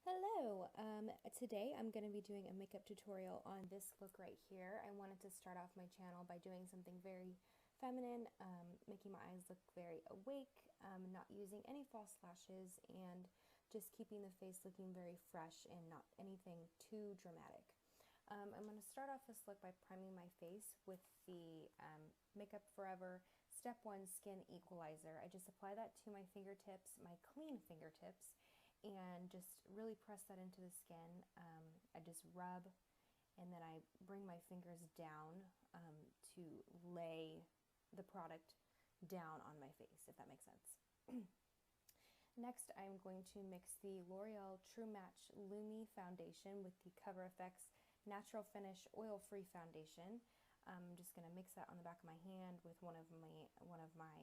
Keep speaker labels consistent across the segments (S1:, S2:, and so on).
S1: Hello, today I'm going to be doing a makeup tutorial on this look right here. I wanted to start off my channel by doing something very feminine, making my eyes look very awake, not using any false lashes, and just keeping the face looking very fresh and not anything too dramatic. I'm going to start off this look by priming my face with the Makeup Forever Step 1 Skin Equalizer. I just apply that to my fingertips, my clean fingertips, and just really press that into the skin. I just rub and then I bring my fingers down to lay the product down on my face, if that makes sense. Next, I'm going to mix the L'Oreal True Match Lumi foundation with the Cover FX Natural Finish Oil-Free Foundation. I'm just going to mix that on the back of my hand with one of my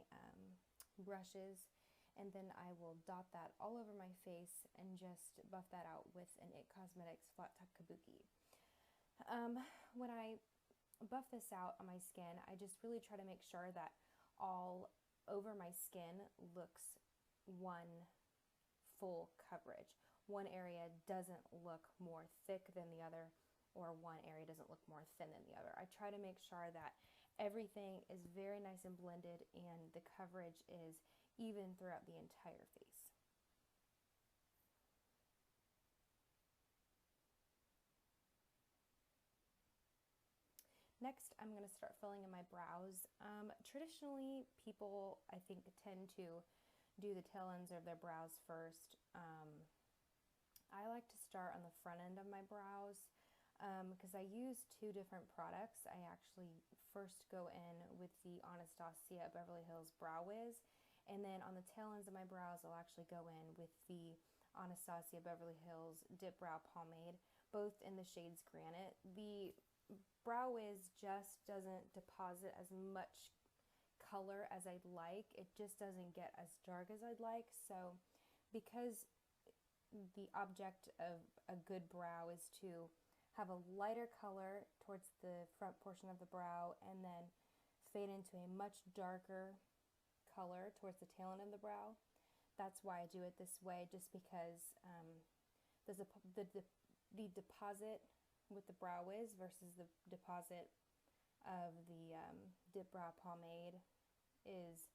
S1: brushes, and then I will dot that all over my face and just buff that out with an It Cosmetics Flat Top Kabuki. When I buff this out on my skin, I just really try to make sure that all over my skin looks one full coverage. One area doesn't look more thick than the other, or one area doesn't look more thin than the other. I try to make sure that everything is very nice and blended and the coverage is even throughout the entire face. Next, I'm going to start filling in my brows. Traditionally, people, I think, tend to do the tail ends of their brows first. I like to start on the front end of my brows because I use two different products. I actually first go in with the Anastasia Beverly Hills Brow Wiz, and then on the tail ends of my brows, I'll actually go in with the Anastasia Beverly Hills Dipbrow Pomade, both in the shades Granite. The Brow Wiz just doesn't deposit as much color as I'd like. It just doesn't get as dark as I'd like. So because the object of a good brow is to have a lighter color towards the front portion of the brow and then fade into a much darker color towards the tail end of the brow. That's why I do it this way, just because the deposit with the Brow Wiz versus the deposit of the Dipbrow Pomade is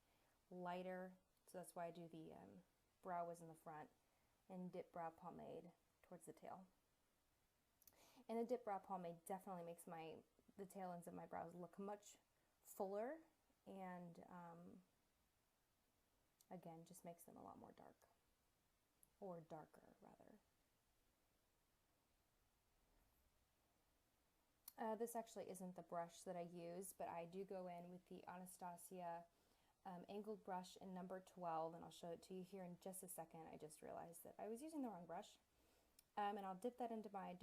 S1: lighter, so that's why I do the Brow Wiz in the front and Dipbrow Pomade towards the tail. And the Dipbrow Pomade definitely makes the tail ends of my brows look much fuller, and again, just makes them a lot more dark, or darker rather. This actually isn't the brush that I use, but I do go in with the Anastasia angled brush in number 12, and I'll show it to you here in just a second. I just realized that I was using the wrong brush. And I'll dip that into my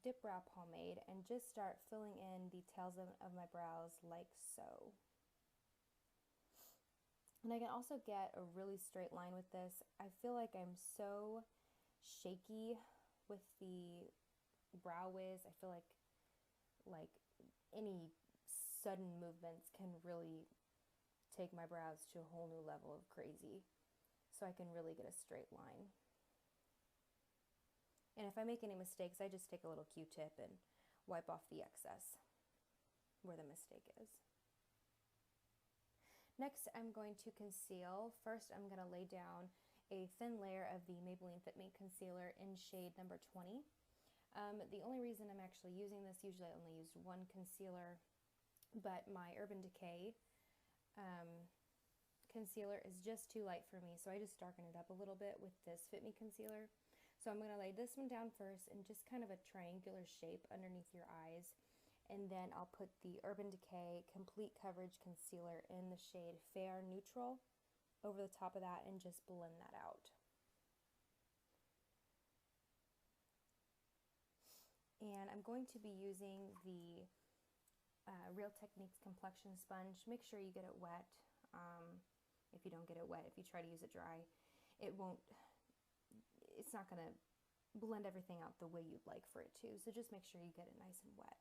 S1: Dipbrow Pomade and just start filling in the tails of my brows like so. And I can also get a really straight line with this. I feel like I'm so shaky with the Brow Wiz. I feel like any sudden movements can really take my brows to a whole new level of crazy. So I can really get a straight line. And if I make any mistakes, I just take a little Q-tip and wipe off the excess where the mistake is. Next, I'm going to conceal. First, I'm going to lay down a thin layer of the Maybelline Fit Me Concealer in shade number 20. The only reason I'm actually using this, usually I only use one concealer, but my Urban Decay concealer is just too light for me, so I just darken it up a little bit with this Fit Me Concealer. So I'm going to lay this one down first in just kind of a triangular shape underneath your eyes, and then I'll put the Urban Decay Complete Coverage Concealer in the shade Fair Neutral over the top of that and just blend that out. And I'm going to be using the Real Techniques Complexion Sponge. Make sure you get it wet. If you don't get it wet, if you try to use it dry, it's not going to blend everything out the way you'd like for it to. So just make sure you get it nice and wet.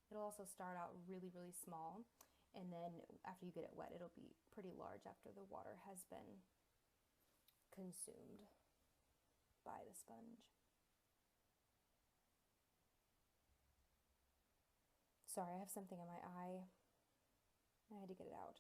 S1: It'll also start out really, really small, and then after you get it wet, it'll be pretty large after the water has been consumed. by the sponge. Sorry, I have something in my eye. I had to get it out.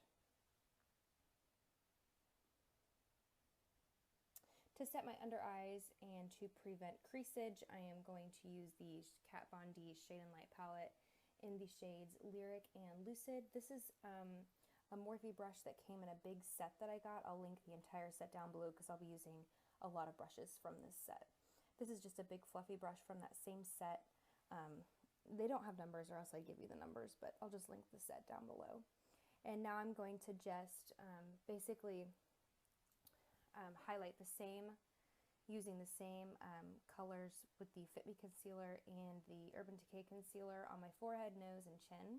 S1: To set my under eyes and to prevent creasage, I am going to use the Kat Von D Shade and Light palette in the shades Lyric and Lucid. This is a Morphe brush that came in a big set that I got. I'll link the entire set down below because I'll be using a lot of brushes from this set. This is just a big fluffy brush from that same set. They don't have numbers or else I'd give you the numbers, but I'll just link the set down below. And now I'm going to just basically highlight the same, using the same colors with the Fit Me Concealer and the Urban Decay Concealer on my forehead, nose, and chin.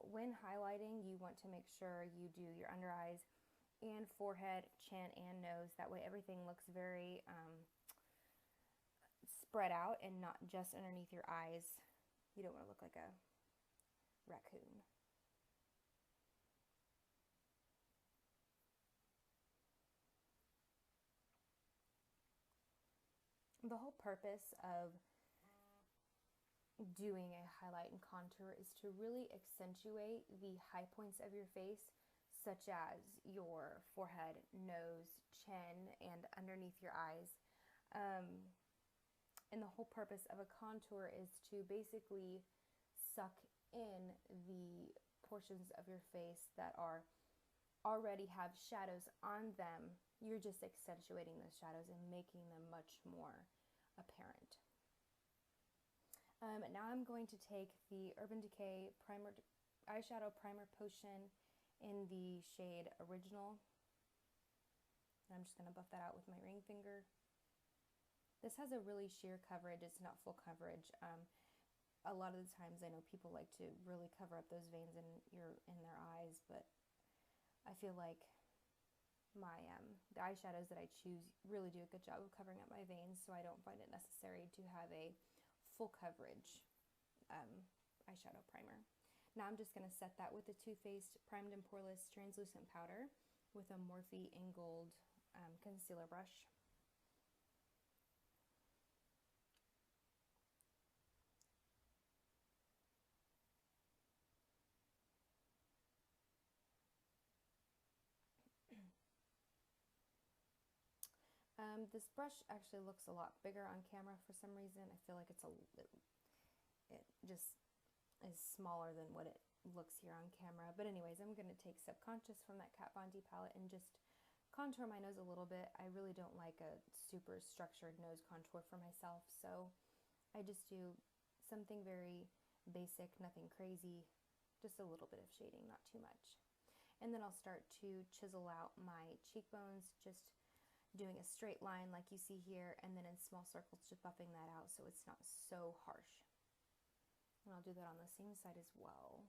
S1: When highlighting, you want to make sure you do your under eyes and forehead, chin, and nose. That way everything looks very spread out and not just underneath your eyes. You don't want to look like a raccoon. The whole purpose of doing a highlight and contour is to really accentuate the high points of your face, such as your forehead, nose, chin, and underneath your eyes. And the whole purpose of a contour is to basically suck in the portions of your face that already have shadows on them. You're just accentuating those shadows and making them much more apparent. Now I'm going to take the Urban Decay Eyeshadow Primer Potion in the shade Original. And I'm just going to buff that out with my ring finger. This has a really sheer coverage. It's not full coverage. A lot of the times I know people like to really cover up those veins in their eyes, but I feel like the eyeshadows that I choose really do a good job of covering up my veins, so I don't find it necessary to have a full coverage eyeshadow primer. Now I'm just going to set that with the Too Faced Primed and Poreless Translucent Powder with a Morphe in Gold concealer brush. This brush actually looks a lot bigger on camera for some reason. I feel like it just is smaller than what it looks here on camera. But anyways, I'm going to take Subconscious from that Kat Von D palette and just contour my nose a little bit. I really don't like a super structured nose contour for myself, so I just do something very basic, nothing crazy, just a little bit of shading, not too much. And then I'll start to chisel out my cheekbones, just doing a straight line like you see here, and then in small circles just buffing that out so it's not so harsh. And I'll do that on the same side as well.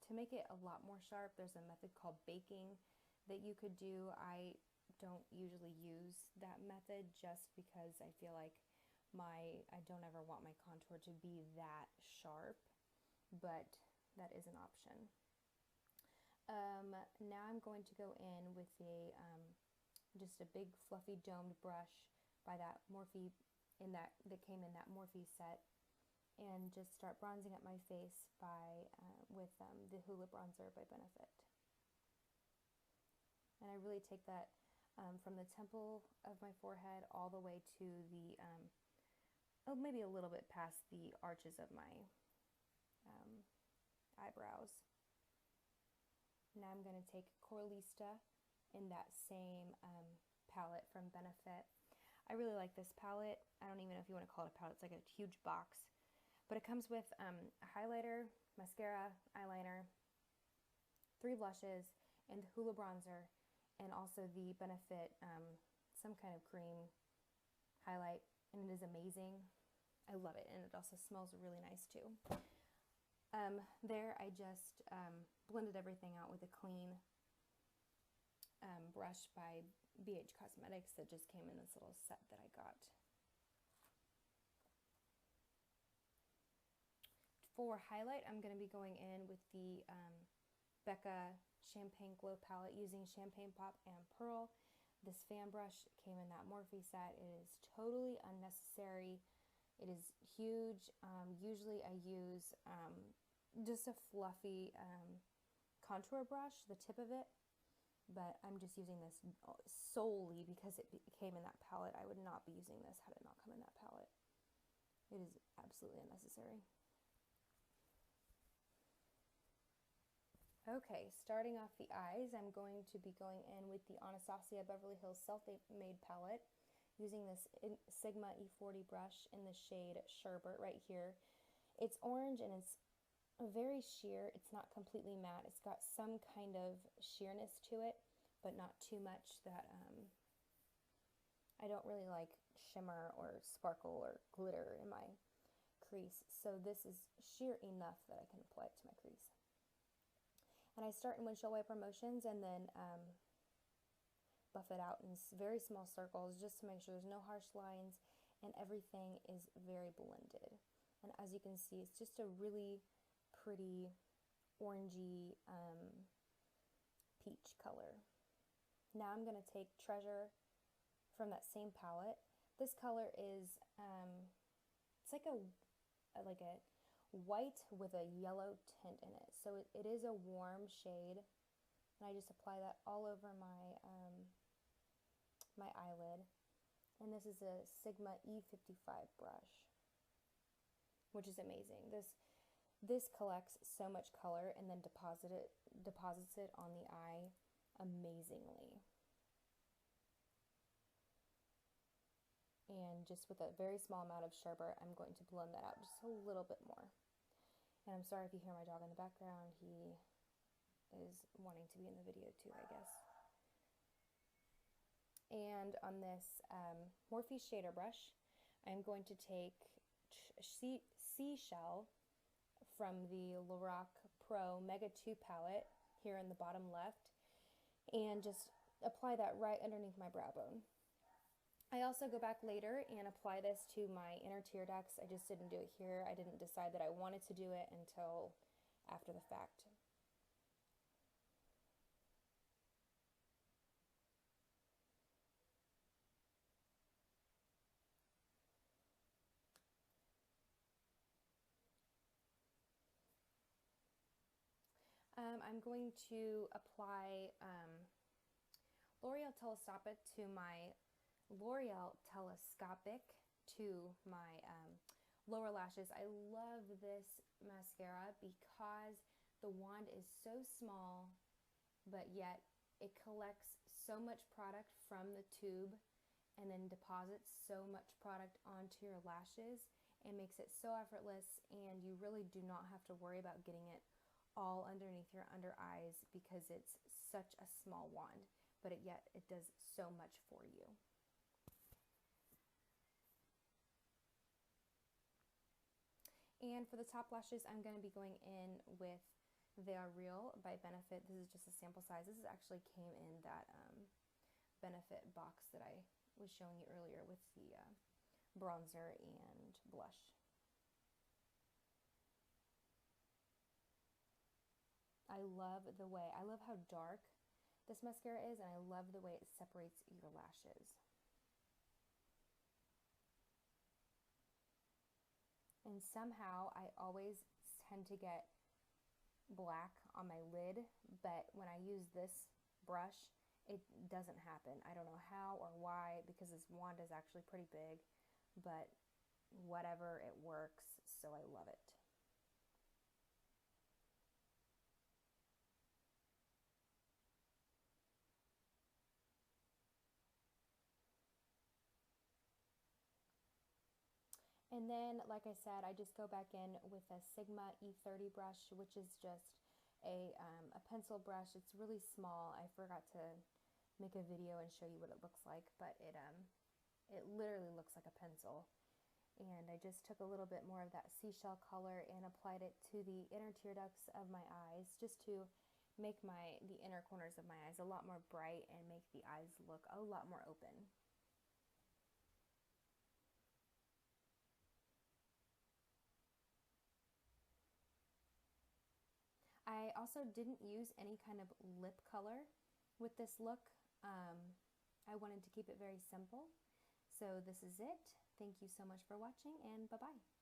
S1: To make it a lot more sharp, there's a method called baking that you could do. I don't usually use that method just because I feel like I don't ever want my contour to be that sharp, but that is an option. Now I'm going to go in with just a big fluffy domed brush by that Morphe that came in that Morphe set, and just start bronzing up my face with the Hoola bronzer by Benefit. And I really take that from the temple of my forehead all the way to the maybe a little bit past the arches of my eyebrows. Now I'm going to take CORALista in that same palette from Benefit. I really like this palette. I don't even know if you want to call it a palette. It's like a huge box. But it comes with a highlighter, mascara, eyeliner, 3 blushes, and the Hoola bronzer, and also the Benefit some kind of cream highlight, and it is amazing. I love it, and it also smells really nice too. There I just blended everything out with a clean brush by BH Cosmetics that just came in this little set that I got For highlight, I'm going to be going in with the Becca Champagne Glow palette using Champagne Pop and Pearl. This fan brush came in that Morphe set. It is totally unnecessary. It is huge. Usually I use just a fluffy contour brush, the tip of it, but I'm just using this solely because it came in that palette. I would not be using this had it not come in that palette. It is absolutely unnecessary. Okay, starting off the eyes, I'm going to be going in with the Anastasia Beverly Hills Self-Made palette using this Sigma E40 brush in the shade Sherbet right here. It's orange and it's very sheer. It's not completely matte. It's got some kind of sheerness to it, but not too much that I don't really like shimmer or sparkle or glitter in my crease. So this is sheer enough that I can apply it to my crease. And I start in windshield wiper motions and then buff it out in very small circles just to make sure there's no harsh lines and everything is very blended. And as you can see, it's just a really pretty orangey peach color. Now I'm going to take Treasure from that same palette. This color is, it's like a white with a yellow tint in it. So it is a warm shade, and I just apply that all over my my eyelid. And this is a Sigma E55 brush, which is amazing. This collects so much color and then deposits it on the eye amazingly. And just with a very small amount of Sherbet, I'm going to blend that out just a little bit more. And I'm sorry if you hear my dog in the background. He is wanting to be in the video too, I guess. And on this Morphe shader brush, I'm going to take Seashell from the Lorac Pro Mega 2 palette here in the bottom left and just apply that right underneath my brow bone. I also go back later and apply this to my inner tear ducts. I just didn't do it here. I didn't decide that I wanted to do it until after the fact. I'm going to apply Loreal Telescopic to my lower lashes. I love this mascara because the wand is so small, but yet it collects so much product from the tube and then deposits so much product onto your lashes and makes it so effortless, and you really do not have to worry about getting it all underneath your under eyes because it's such a small wand, but yet it does so much for you. And for the top lashes, I'm going to be going in with They Are Real by Benefit. This is just a sample size. This actually came in that Benefit box that I was showing you earlier with the bronzer and blush. I love how dark this mascara is, and I love the way it separates your lashes. And somehow I always tend to get black on my lid, but when I use this brush, it doesn't happen. I don't know how or why, because this wand is actually pretty big, but whatever, it works, so I love it. And then, like I said, I just go back in with a Sigma E30 brush, which is just a pencil brush. It's really small. I forgot to make a video and show you what it looks like, but it literally looks like a pencil. And I just took a little bit more of that seashell color and applied it to the inner tear ducts of my eyes, just to make the inner corners of my eyes a lot more bright and make the eyes look a lot more open. I also didn't use any kind of lip color with this look. I wanted to keep it very simple. So this is it. Thank you so much for watching, and bye-bye.